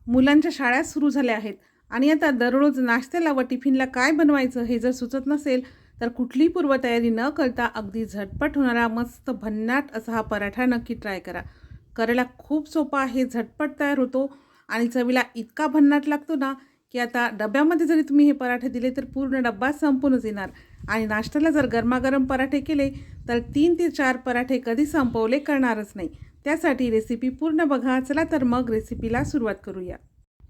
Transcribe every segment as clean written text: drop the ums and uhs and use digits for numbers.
मुलांच्या शाळा सुरू झाल्या आहेत आणि आता दररोज नाश्त्याला व टिफिनला काय बनवायचं हे जर सुचत नसेल तर कुठलीही पूर्वतयारी न करता अगदी झटपट होणारा मस्त भन्नाट असा हा पराठा नक्की ट्राय करा. करायला खूप सोपा आहे, झटपट तयार होतो आणि चवीला इतका भन्नाट लागतो ना, की आता डब्यामध्ये जरी तुम्ही हे पराठे दिले तर पूर्ण डब्बा संपूनच येणार. आणि नाश्त्याला जर गरमागरम पराठे केले तर 3 ते 4 पराठे कधी संपवले करणारच नाही. त्यासाठी रेसिपी पूर्ण बघा. चला तर मग रेसिपीला सुरुवात करूया.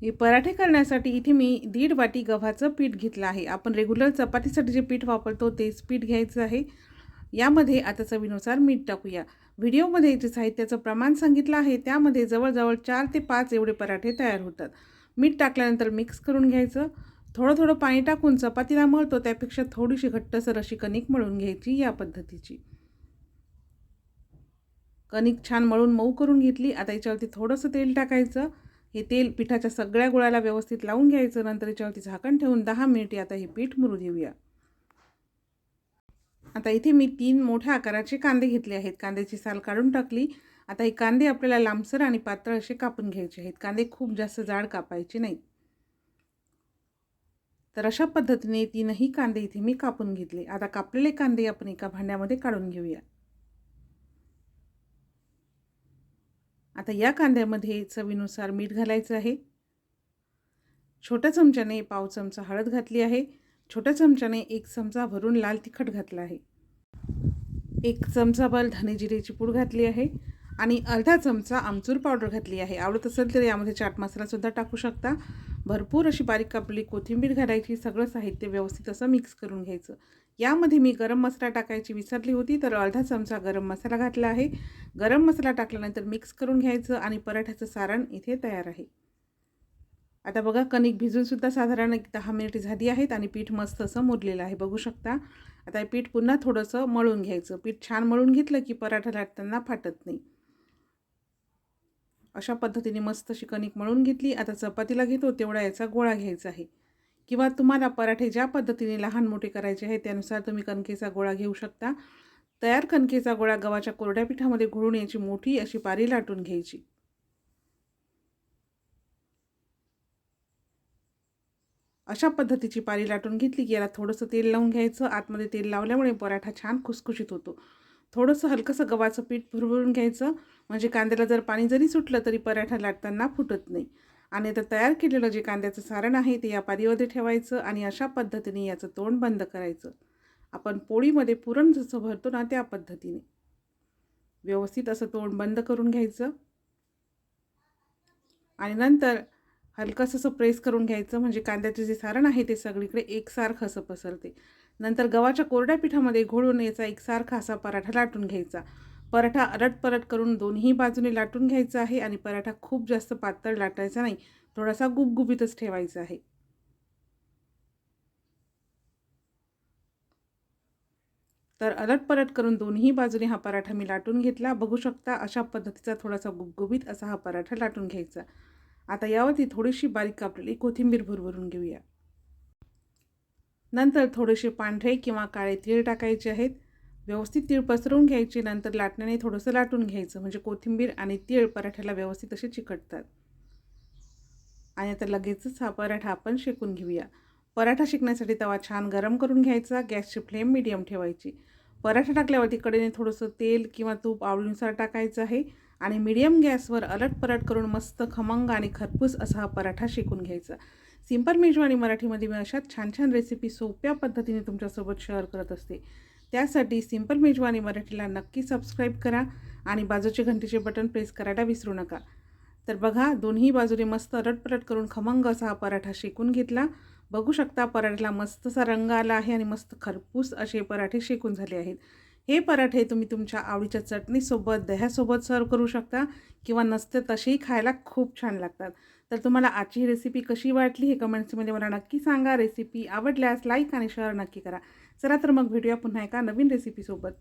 हे पराठे करण्यासाठी इथे मी 1.5 वाटी गव्हाचं पीठ घेतलं आहे. आपण रेग्युलर चपातीसाठी जे पीठ वापरतो तेच पीठ घ्यायचं आहे. यामध्ये आता चवीनुसार मीठ टाकूया. व्हिडिओमध्ये जे साहित्याचं प्रमाण सांगितलं आहे त्यामध्ये जवळजवळ 4 ते 5 एवढे पराठे तयार होतात. मीठ टाकल्यानंतर मिक्स करून घ्यायचं. थोडं थोडं पाणी टाकून चपातीला मळतो त्यापेक्षा थोडीशी घट्टसर अशी कणिक मळून घ्यायची या पद्धतीची. कणिक छान मळून मऊ करून घेतली. आता याच्यावरती थोडंसं तेल टाकायचं. हे तेल पिठाच्या सगळ्या गोळ्याला व्यवस्थित लावून घ्यायचं. नंतर याच्यावरती झाकण ठेवून 10 मिनिटे आता हे पीठ मुरू देऊया. आता इथे मी 3 मोठ्या आकाराचे कांदे घेतले आहेत. कांद्याची साल काढून टाकली. आता हे कांदे आपल्याला लांबसर आणि पातळ असे कापून घ्यायचे आहेत. कांदे खूप जास्त जाड कापायचे नाहीत. तर अशा पद्धतीने 3ही कांदे इथे मी कापून घेतले. आता कापलेले कांदे आपण एका भांड्यामध्ये काढून घेऊया. आता या कांद्यामध्ये चवीनुसार मीठ घालायचं आहे. छोट्या चमच्याने पाव चमचा हळद घातली आहे. छोट्या चमच्याने 1 चमचा भरून लाल तिखट घातलं आहे. 1 चमचाभर धने जिरेची पूड घातली आहे आणि अर्धा चमचा आमचूर पावडर घातली आहे. आवडत असेल तर यामध्ये चाट मसालासुद्धा टाकू शकता. भरपूर अशी बारीक कापलेली कोथिंबीर घालायची. सगळं साहित्य व्यवस्थित असं मिक्स करून घ्यायचं. यामध्ये मी गरम मसाला टाकायची विसरली होती तर अर्धा चमचा गरम मसाला घातला आहे. गरम मसाला टाकल्यानंतर मिक्स करून घ्यायचं आणि पराठ्याचं सारण इथे तयार आहे. आता बघा कणिक भिजूनसुद्धा साधारण 10 मिनिटे झाली आहेत आणि पीठ मस्त असं मुरलेलं आहे, बघू शकता. आता हे पीठ पुन्हा थोडंसं मळून घ्यायचं. पीठ छान मळून घेतलं की पराठा लाटताना फाटत नाही. अशा पद्धतीने मस्त अशी कणिक मळून घेतली. आता चपातीला घेतो तेवढा याचा गोळा घ्यायचा आहे किंवा तुम्हाला पराठे ज्या पद्धतीने लहान मोठे करायचे आहे त्यानुसार तुम्ही कणकेचा गोळा घेऊ शकता. तयार कणकेचा गोळा गव्हाच्या कोरड्या पिठामध्ये घोळून याची मोठी अशी पारी लाटून घ्यायची. अशा पद्धतीची पारी लाटून घेतली की याला थोडंसं तेल लावून घ्यायचं. आतमध्ये तेल लावल्यामुळे पराठा छान खुसखुशीत होतो. थोडंसं हलकंसं गव्हाचं पीठ भरभरून घ्यायचं म्हणजे कांद्याला जर पाणी जरी सुटलं तरी पराठा लाटताना फुटत नाही. आणि आता तयार केलेलं जे कांद्याचं सारण आहे ते या पारीमध्ये ठेवायचं आणि अशा पद्धतीने याचं तोंड बंद करायचं. आपण पोळीमध्ये पुरण जसं भरतो ना त्या पद्धतीने व्यवस्थित असं तोंड बंद करून घ्यायचं आणि नंतर हलकंसं असं प्रेस करून घ्यायचं म्हणजे कांद्याचे जे सारण आहे ते सगळीकडे एकसारखं असं पसरते. नंतर गव्हाच्या कोरड्या पिठामध्ये घोळून याचा एकसारखा असा पराठा लाटून घ्यायचा. पराठा अलट-पलट करून दोन्ही बाजूने लाटून घ्यायचा आहे आणि पराठा खूप जास्त पातळ लाटायचा नाही, थोडासा गुबगुबीतच ठेवायचा आहे. तर अलट-पलट करून दोन्ही बाजूने हा पराठा मी लाटून घेतला. बघू शकता अशा पद्धतीचा थोडासा गुबगुबीत असा हा पराठा लाटून घ्यायचा. आता यावरती थोडीशी बारीक कापलेली कोथिंबीर भरभरून घेऊया. नंतर थोडेसे पांढरे किंवा काळे तीळ टाकायचे आहेत. व्यवस्थित तीळ पसरवून घ्यायचे. नंतर लाटण्याने थोडंसं लाटून घ्यायचं म्हणजे कोथिंबीर आणि तीळ पराठ्याला व्यवस्थित असे चिकटतात. आणि आता लगेचच हा पराठा आपण शेकून घेऊया. पराठा शेकण्यासाठी तवा छान गरम करून घ्यायचा. गॅसची फ्लेम मीडियम ठेवायची. पराठा टाकल्यावरती कडेने थोडंसं तेल किंवा तूप आवडीनुसार टाकायचं आहे आणि मीडियम गॅसवर अलट-पलट करून मस्त खमंग आणि खरपूस असा हा पराठा शेकून घ्यायचा. सिंपल मेजवानी मराठीमध्ये मी अशाच छान छान रेसिपी सोप्या पद्धतीने तुमच्यासोबत शेअर करत असते. त्यासाठी सिंपल मेजवानी मराठीला नक्की सबस्क्राईब करा आणि बाजूचे घंटीचे बटन प्रेस करायला विसरू नका. तर बघा दोन्ही बाजूने मस्त अलट-पलट करून खमंग असा हा पराठा शेकून घेतला. बघू शकता पराठ्याला मस्तसा रंग आला आहे आणि मस्त खरपूस असे पराठे शेकून झाले आहेत. हे पराठे तुम्ही तुमच्या आवडीच्या चटणीसोबत, दह्यासोबत सर्व करू शकता किंवा नसते तसेही खायला खूप छान लागतात. तर तुम्हाला आजची ही रेसिपी कशी वाटली हे कमेंट्समध्ये मला नक्की सांगा. रेसिपी आवडल्यास लाईक आणि शेअर नक्की करा. चला तर मग भेटूया पुन्हा एका नवीन रेसिपीसोबत.